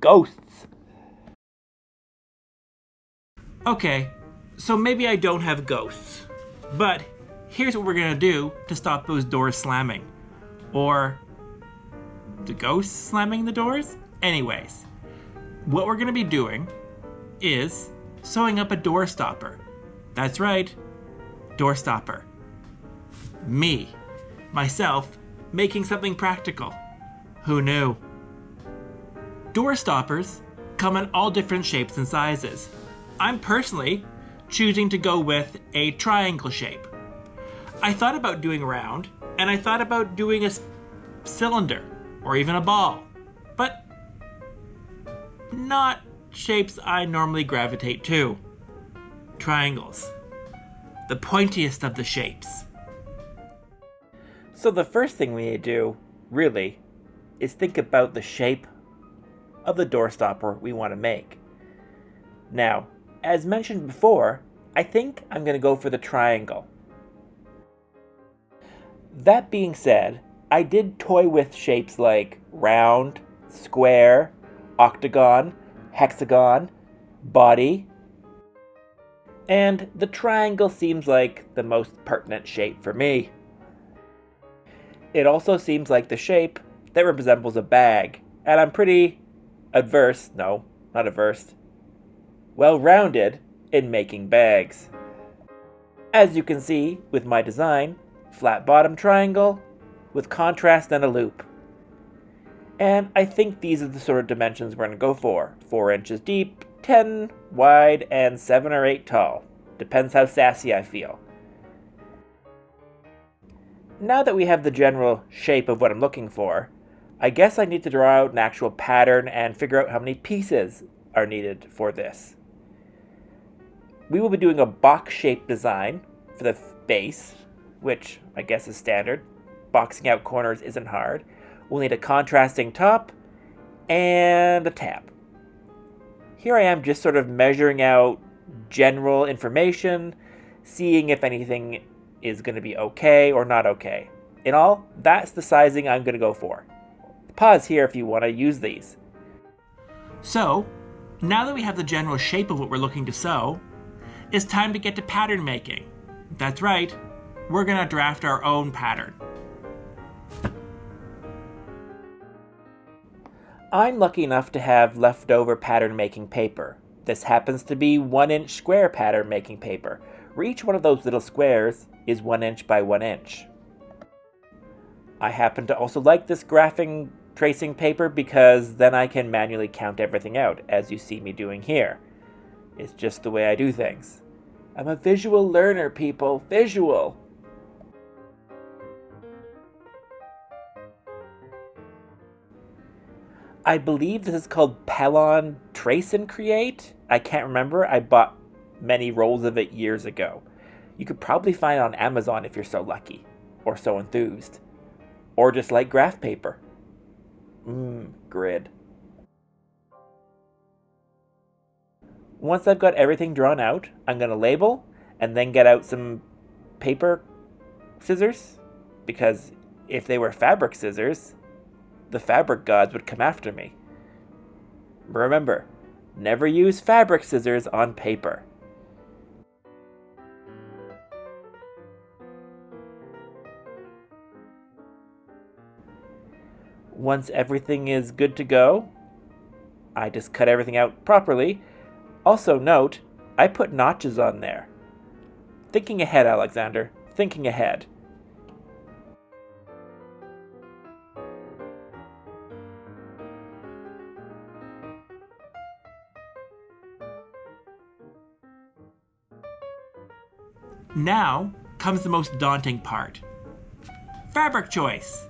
ghosts. Okay, so maybe I don't have ghosts, but here's what we're gonna do to stop those doors slamming. Or the ghosts slamming the doors? Anyways, what we're gonna be doing is sewing up a door stopper. That's right, door stopper. Me, myself, making something practical. Who knew? Door stoppers come in all different shapes and sizes. I'm personally choosing to go with a triangle shape. I thought about doing round, and I thought about doing a cylinder, or even a ball, but not shapes I normally gravitate to. Triangles. The pointiest of the shapes. So the first thing we need to do, really, is think about the shape of the door stopper we want to make. Now, as mentioned before, I think I'm going to go for the triangle. That being said, I did toy with shapes like round, square, octagon, hexagon, body, and the triangle seems like the most pertinent shape for me. It also seems like the shape that resembles a bag, and I'm pretty well-rounded in making bags. As you can see with my design, flat bottom triangle with contrast and a loop. And I think these are the sort of dimensions we're going to go for. 4 inches deep, 10 wide, and 7 or 8 tall. Depends how sassy I feel. Now that we have the general shape of what I'm looking for, I guess I need to draw out an actual pattern and figure out how many pieces are needed for this. We will be doing a box-shaped design for the base, which I guess is standard. Boxing out corners isn't hard. We'll need a contrasting top and a tab. Here I am just sort of measuring out general information, seeing if anything is going to be okay or not okay. In all, that's the sizing I'm going to go for. Pause here if you want to use these. So, now that we have the general shape of what we're looking to sew, it's time to get to pattern making. That's right, we're going to draft our own pattern. I'm lucky enough to have leftover pattern making paper. This happens to be 1-inch square pattern making paper, where each one of those little squares is 1 inch by 1 inch. I happen to also like this graphing tracing paper because then I can manually count everything out, as you see me doing here. It's just the way I do things. I'm a visual learner, people. Visual! I believe this is called Pellon Trace and Create. I can't remember. I bought many rolls of it years ago. You could probably find it on Amazon if you're so lucky, or so enthused. Or just like graph paper. Grid. Once I've got everything drawn out, I'm going to label and then get out some paper scissors, because if they were fabric scissors, the fabric gods would come after me. Remember, never use fabric scissors on paper. Once everything is good to go, I just cut everything out properly. Also note, I put notches on there. Thinking ahead, Alexander. Thinking ahead. Now comes the most daunting part. Fabric choice.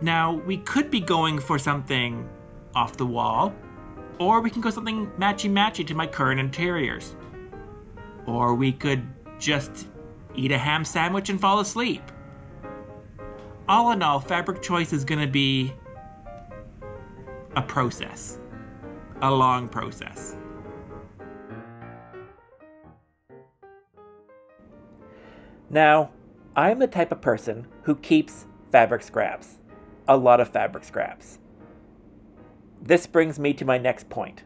Now, we could be going for something off the wall, or we can go something matchy-matchy to my current interiors. Or we could just eat a ham sandwich and fall asleep. All in all, fabric choice is going to be a process. A long process. Now, I'm the type of person who keeps fabric scraps. A lot of fabric scraps. This brings me to my next point.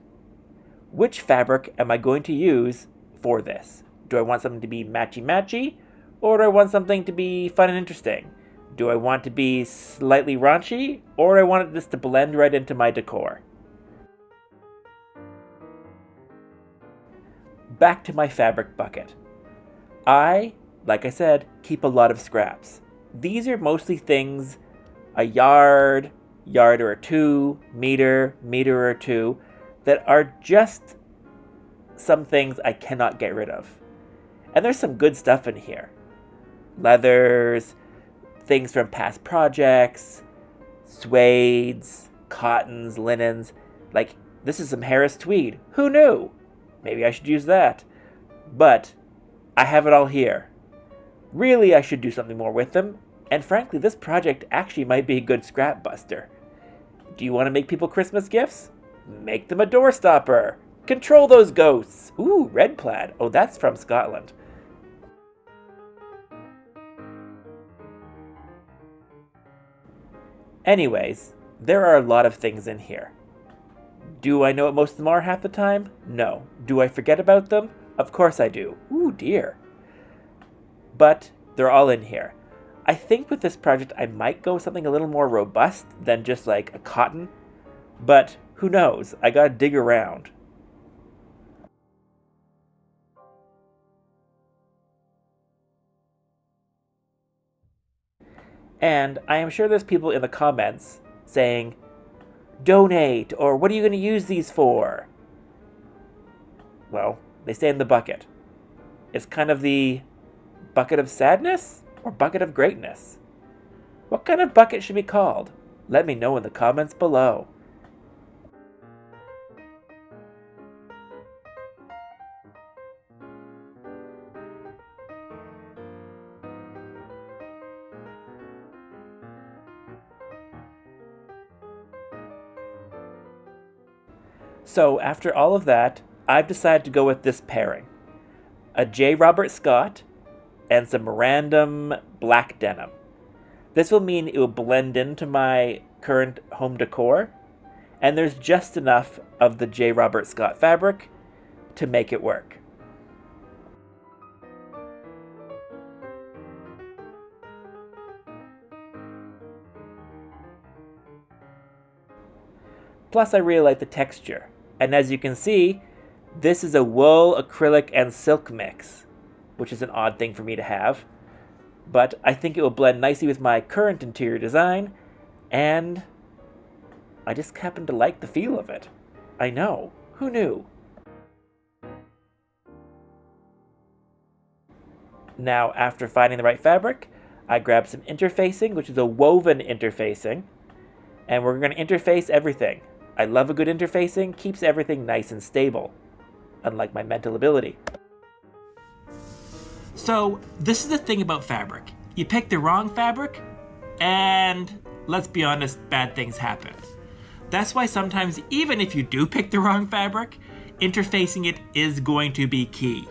Which fabric am I going to use for this? Do I want something to be matchy-matchy, or do I want something to be fun and interesting? Do I want to be slightly raunchy, or do I want this to blend right into my decor? Back to my fabric bucket. Like I said, keep a lot of scraps. These are mostly things a yard or two, meter or two, that are just some things I cannot get rid of. And there's some good stuff in here. Leathers, things from past projects, suedes, cottons, linens. Like, this is some Harris tweed. Who knew? Maybe I should use that. But I have it all here. Really, I should do something more with them. And frankly, this project actually might be a good scrap buster. Do you want to make people Christmas gifts? Make them a door stopper. Control those ghosts. Ooh, red plaid. Oh, that's from Scotland. Anyways, there are a lot of things in here. Do I know what most of them are half the time? No. Do I forget about them? Of course I do. Ooh, dear. But they're all in here. I think with this project I might go with something a little more robust than just like a cotton. But who knows? I gotta dig around. And I am sure there's people in the comments saying, donate, or what are you going to use these for? Well, they stay in the bucket. It's kind of the bucket of sadness or bucket of greatness. What kind of bucket should be called? Let me know in the comments below. So after all of that, I've decided to go with this pairing. A J. Robert Scott and some random black denim. This will mean it will blend into my current home decor, and there's just enough of the J. Robert Scott fabric to make it work. Plus, I really like the texture. And as you can see, this is a wool, acrylic, and silk mix, which is an odd thing for me to have. But I think it will blend nicely with my current interior design, and I just happen to like the feel of it. I know. Who knew? Now, after finding the right fabric, I grabbed some interfacing, which is a woven interfacing, and we're going to interface everything. I love a good interfacing, keeps everything nice and stable, unlike my mental ability. So, this is the thing about fabric. You pick the wrong fabric, and let's be honest, bad things happen. That's why sometimes, even if you do pick the wrong fabric, interfacing it is going to be key.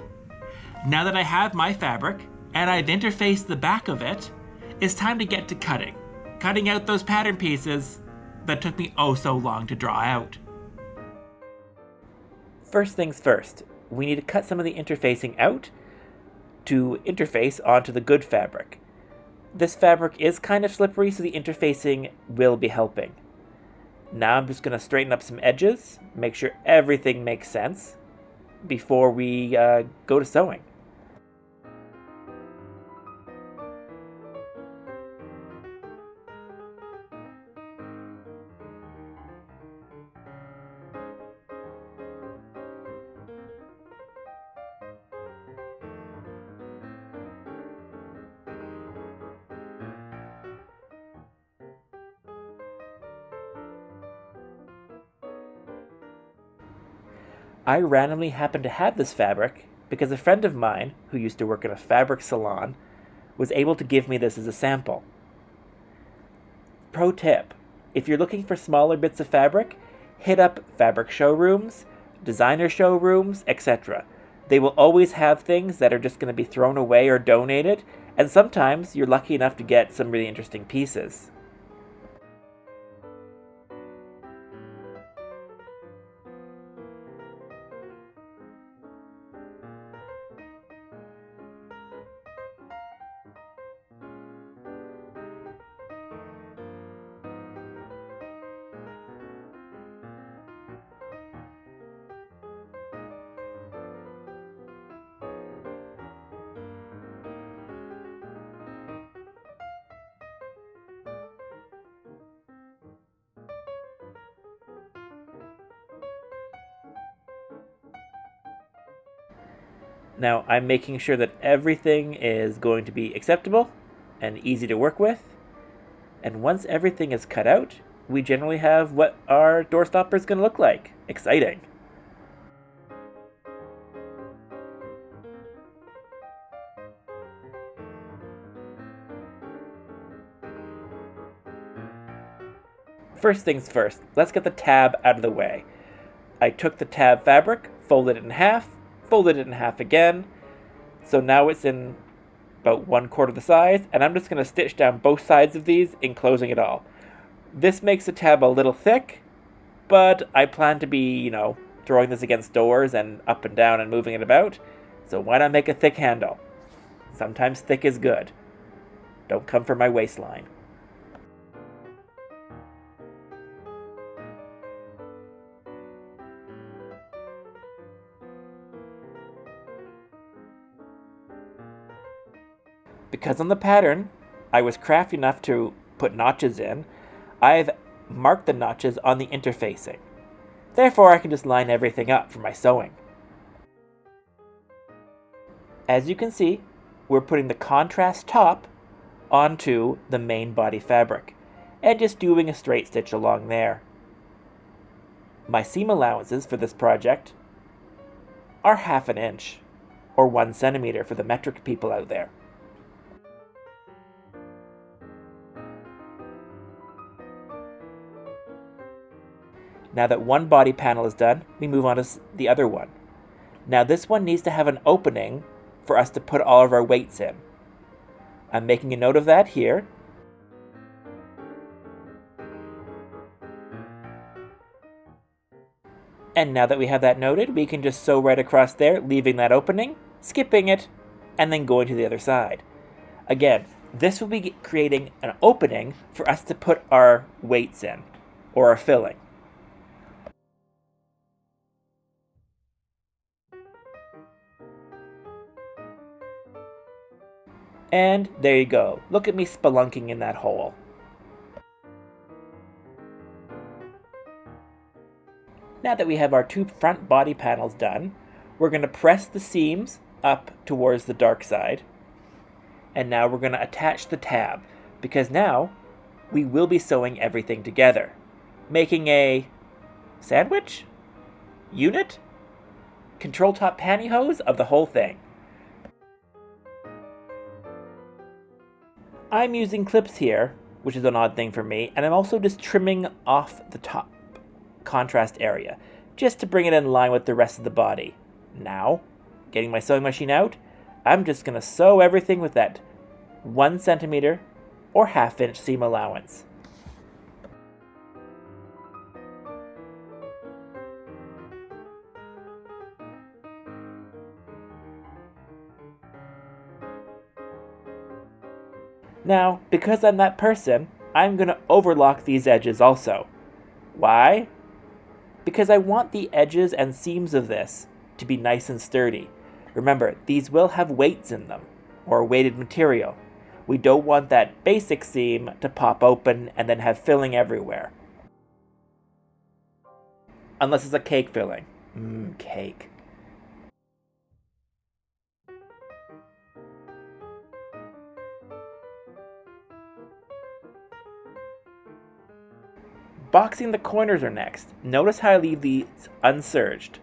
Now that I have my fabric, and I've interfaced the back of it, it's time to get to cutting. Cutting out those pattern pieces that took me oh so long to draw out. First things first, we need to cut some of the interfacing out to interface onto the good fabric. This fabric is kind of slippery, so the interfacing will be helping. Now I'm just going to straighten up some edges, make sure everything makes sense before we go to sewing. I randomly happened to have this fabric because a friend of mine, who used to work in a fabric salon, was able to give me this as a sample. Pro tip, if you're looking for smaller bits of fabric, hit up fabric showrooms, designer showrooms, etc. They will always have things that are just going to be thrown away or donated, and sometimes you're lucky enough to get some really interesting pieces. Now I'm making sure that everything is going to be acceptable and easy to work with. And once everything is cut out, we generally have what our door stopper is going to look like. Exciting. First things first, let's get the tab out of the way. I took the tab fabric, folded it in half again, so now it's in about 1/4 the size, and I'm just going to stitch down both sides of these, enclosing it all. This makes the tab a little thick, but I plan to be, throwing this against doors and up and down and moving it about, so why not make a thick handle? Sometimes thick is good. Don't come for my waistline. Because on the pattern, I was crafty enough to put notches in, I've marked the notches on the interfacing. Therefore, I can just line everything up for my sewing. As you can see, we're putting the contrast top onto the main body fabric, and just doing a straight stitch along there. My seam allowances for this project are 1/2 inch, or 1 centimeter for the metric people out there. Now that one body panel is done, we move on to the other one. Now this one needs to have an opening for us to put all of our weights in. I'm making a note of that here. And now that we have that noted, we can just sew right across there, leaving that opening, skipping it, and then going to the other side. Again, this will be creating an opening for us to put our weights in, or our filling. And there you go. Look at me spelunking in that hole. Now that we have our 2 front body panels done, we're going to press the seams up towards the dark side. And now we're going to attach the tab, because now we will be sewing everything together, making a sandwich? Unit? Control top pantyhose of the whole thing. I'm using clips here, which is an odd thing for me, and I'm also just trimming off the top contrast area, just to bring it in line with the rest of the body. Now, getting my sewing machine out, I'm just going to sew everything with that 1 centimeter or 1/2 inch seam allowance. Now, because I'm that person, I'm going to overlock these edges also. Why? Because I want the edges and seams of this to be nice and sturdy. Remember, these will have weights in them, or weighted material. We don't want that basic seam to pop open and then have filling everywhere. Unless it's a cake filling. Cake. Boxing the corners are next. Notice how I leave these unserged.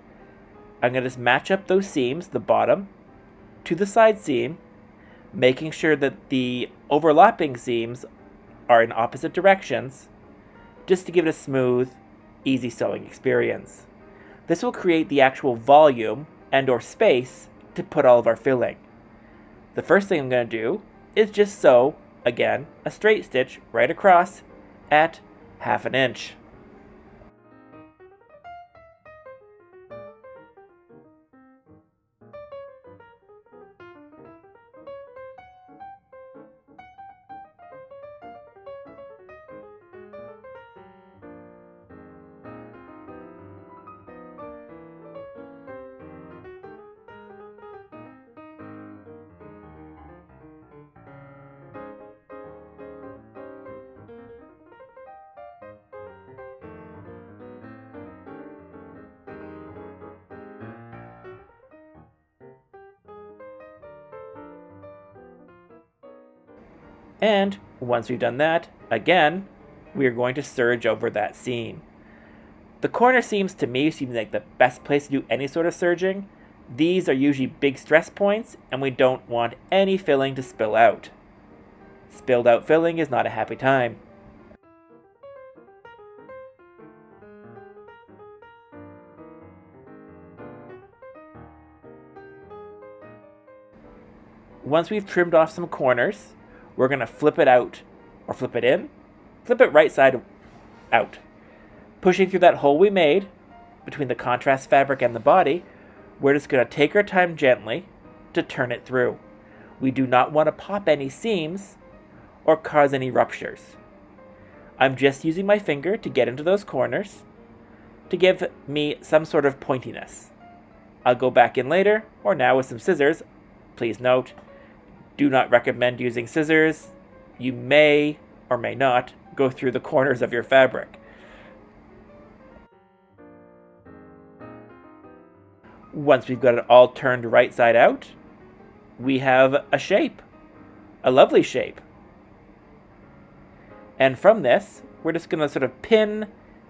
I'm going to just match up those seams, the bottom, to the side seam, making sure that the overlapping seams are in opposite directions, just to give it a smooth, easy sewing experience. This will create the actual volume and or space to put all of our filling. The first thing I'm going to do is just sew, again, a straight stitch right across at 1/2 inch. And once we've done that, again, we are going to serge over that seam. The corner seams to me seem like the best place to do any sort of serging. These are usually big stress points, and we don't want any filling to spill out. Spilled out filling is not a happy time. Once we've trimmed off some corners, we're going to flip it out, or flip it in, flip it right side out. Pushing through that hole we made between the contrast fabric and the body, we're just going to take our time gently to turn it through. We do not want to pop any seams or cause any ruptures. I'm just using my finger to get into those corners to give me some sort of pointiness. I'll go back in later, or now with some scissors. Please note, do not recommend using scissors. You may or may not go through the corners of your fabric. Once we've got it all turned right side out, we have a shape, a lovely shape. And from this, we're just going to sort of pin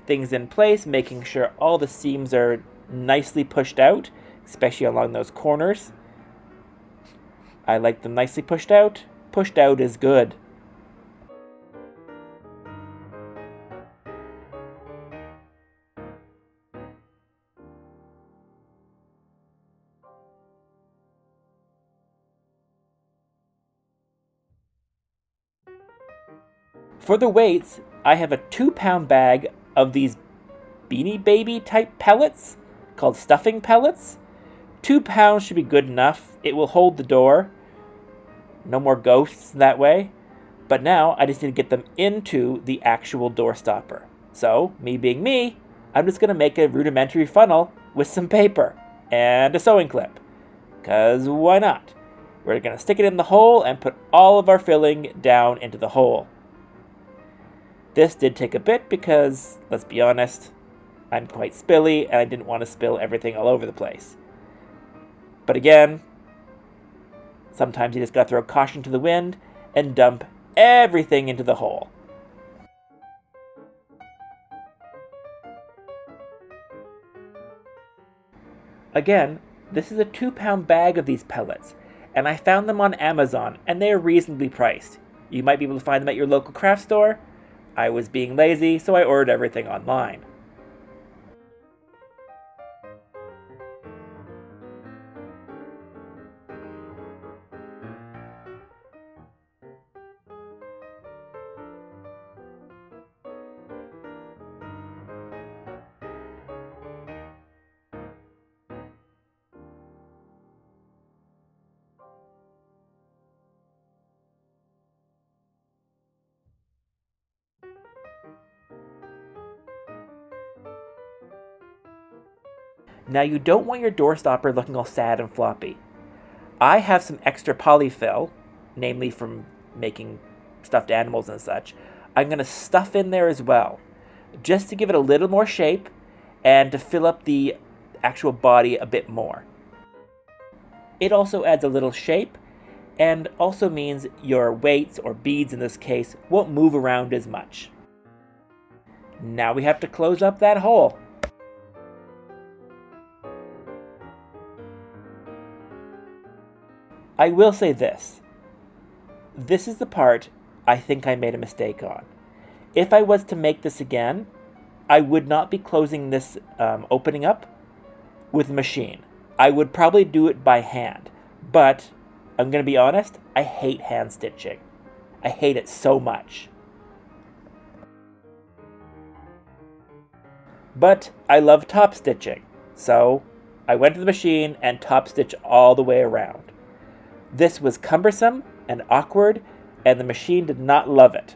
things in place, making sure all the seams are nicely pushed out, especially along those corners. I like them nicely pushed out. Pushed out is good. For the weights, I have a 2-pound bag of these Beanie Baby type pellets called stuffing pellets. 2 pounds should be good enough. It will hold the door. No more ghosts that way. But now I just need to get them into the actual door stopper. So, me being me, I'm just going to make a rudimentary funnel with some paper and a sewing clip. Because why not? We're going to stick it in the hole and put all of our filling down into the hole. This did take a bit because, let's be honest, I'm quite spilly and I didn't want to spill everything all over the place. But again, sometimes you just gotta throw caution to the wind and dump everything into the hole. Again, this is a 2-pound bag of these pellets, and I found them on Amazon, and they are reasonably priced. You might be able to find them at your local craft store. I was being lazy, so I ordered everything online. Now you don't want your door stopper looking all sad and floppy. I have some extra polyfill, namely from making stuffed animals and such. I'm going to stuff in there as well, just to give it a little more shape and to fill up the actual body a bit more. It also adds a little shape and also means your weights, or beads in this case, won't move around as much. Now we have to close up that hole. I will say this. This is the part I think I made a mistake on. If I was to make this again, I would not be closing this opening up with a machine. I would probably do it by hand. But, I'm going to be honest, I hate hand stitching. I hate it so much. But I love top stitching, so I went to the machine and top stitched all the way around. This was cumbersome and awkward, and the machine did not love it.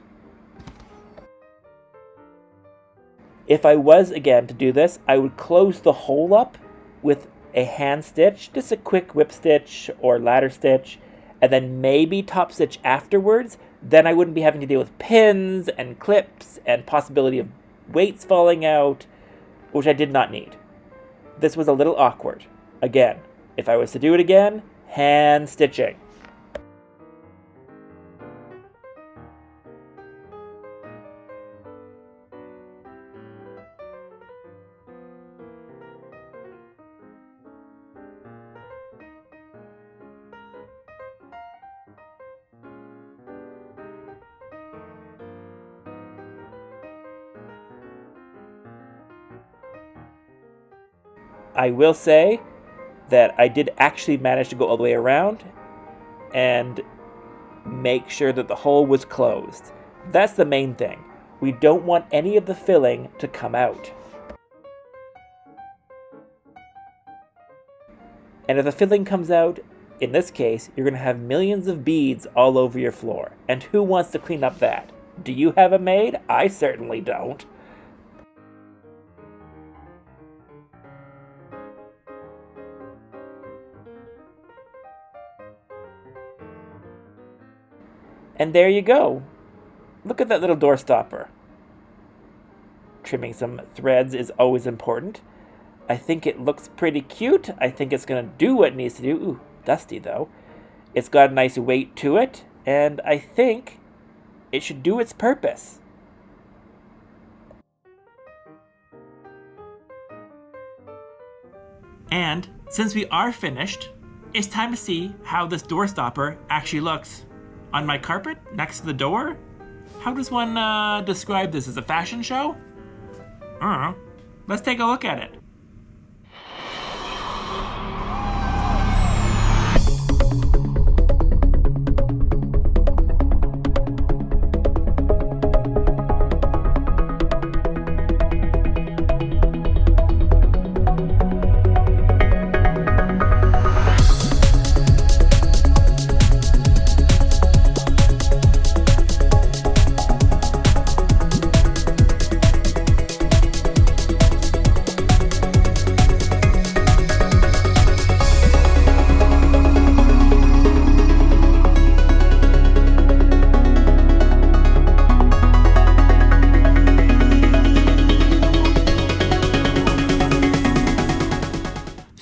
If I was, again, to do this, I would close the hole up with a hand stitch, just a quick whip stitch or ladder stitch, and then maybe top stitch afterwards. Then I wouldn't be having to deal with pins and clips and possibility of weights falling out, which I did not need. This was a little awkward. Again, if I was to do it again, hand stitching. I will say that I did actually manage to go all the way around and make sure that the hole was closed. That's the main thing. We don't want any of the filling to come out. And if the filling comes out, in this case, you're going to have millions of beads all over your floor. And who wants to clean up that? Do you have a maid? I certainly don't. And there you go. Look at that little door stopper. Trimming some threads is always important. I think it looks pretty cute. I think it's going to do what it needs to do. Ooh, dusty though. It's got a nice weight to it, and I think it should do its purpose. And since we are finished, it's time to see how this door stopper actually looks. On my carpet, next to the door? How does one describe this? As a fashion show? I don't know. Let's take a look at it.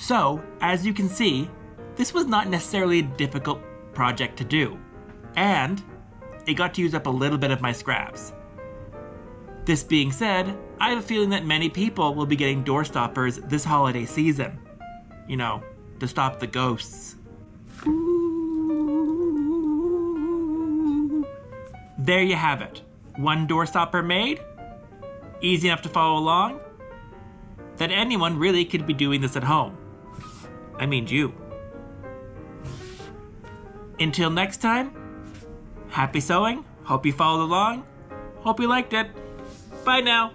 So, as you can see, this was not necessarily a difficult project to do, and it got to use up a little bit of my scraps. This being said, I have a feeling that many people will be getting door stoppers this holiday season. You know, to stop the ghosts. There you have it. One door stopper made. Easy enough to follow along. That anyone really could be doing this at home. I mean you. Until next time, happy sewing. Hope you followed along. Hope you liked it. Bye now.